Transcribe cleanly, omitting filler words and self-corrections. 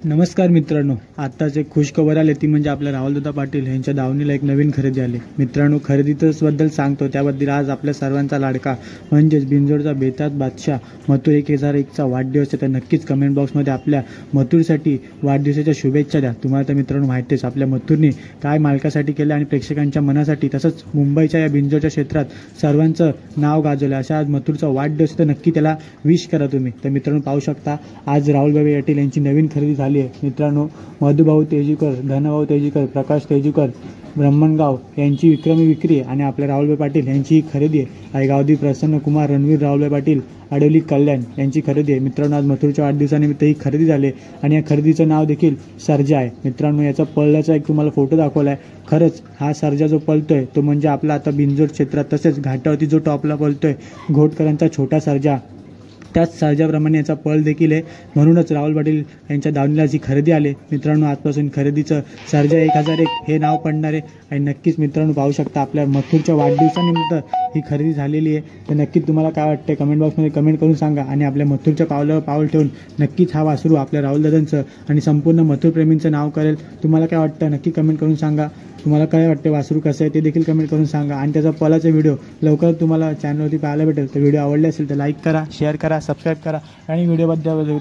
नमस्कार मित्रांनो, आत्ताच एक खुश खबर आली ती म्हणजे आपल्या राहुलदादा पाटील यांच्या दावणीला एक नवीन खरेदी आली। मित्रांनो, खरेदीच बद्दल सांगतो त्याबद्दल आज आपल्या सर्वांचा लाडका म्हणजेच बिंजोडचा बेताज बादशाह मथुर 1001चा वाढदिवस आहे। तर नक्कीच कमेंट बॉक्समध्ये आपल्या मथुरसाठी वाढदिवसाच्या शुभेच्छा द्या। तुम्हाला तर मित्रांनो माहितीच आपल्या मथुरने काय मालकासाठी केलं आणि प्रेक्षकांच्या मनासाठी तसंच मुंबईच्या या बिंजोडच्या क्षेत्रात सर्वांचं नाव गाजवलं। अशा आज मथुरचा वाढदिवस, तर नक्की त्याला विश करा तुम्ही। तर मित्रांनो पाहू शकता आज राहुलदादा पाटील यांची नवीन खरेदी झाली आहे। मित्रांनो, मधुभाऊ तेजूकर, धनभाऊ तेजूकर, प्रकाश तेजूकर, ब्रह्मणगाव यांची विक्रमी विक्री आणि आपल्या राहुलभाई पाटील यांची ही खरेदी आहे। गावदी प्रसन्न कुमार, रणवीर राहुलभाई पाटील, आडोली कल्याण यांची खरेदी आहे। मित्रांनो, आज मथुरच्या वाढदिवसानिमित्त ही खरेदी झाली आणि या खरेदीचं नाव देखील सर्जा आहे। मित्रांनो, याचा पळल्याचा एक तुम्हाला फोटो दाखवला आहे। खरंच हा सर्जा जो पळतोय तो म्हणजे आपला आता बिंजोड क्षेत्रात तसेच घाटावरती जो टॉपला पळतोय घोटकरांचा छोटा सर्जा, त्याच सर्जाप्रमाणे याचा पळ देखील आहे। म्हणूनच राहुल पाटील यांच्या दावणीला जी खरेदी आली। मित्रांनो, आजपासून खरेदीचं सर्जा 1001 हे नाव पडणार आहे आणि नक्कीच मित्रांनो पाहू शकता आपल्या मथुरच्या वाढदिवसानिमित्त ही खरेदी झालेली आहे। तर नक्कीच तुम्हाला काय वाटतं कमेंट बॉक्समध्ये कमेंट करून सांगा आणि आपल्या मथुरच्या पावलावर पाऊल ठेवून नक्कीच हा वासरू आपल्या राहुलदादांचं आणि संपूर्ण मथुर प्रेमींचं नाव करेल। तुम्हाला काय वाटतं नक्की कमेंट करून सांगा। तुम्हाला काय वाटतं वासरू कसं आहे ते देखील कमेंट करून सांगा आणि त्याचा पळाचा व्हिडिओ लवकरच तुम्हाला चॅनलवरती पाहायला भेटेल। तर व्हिडिओ आवडले असेल तर लाईक करा, शेअर करा, सबस्क्राईब करा आणि व्हिडिओबद्दल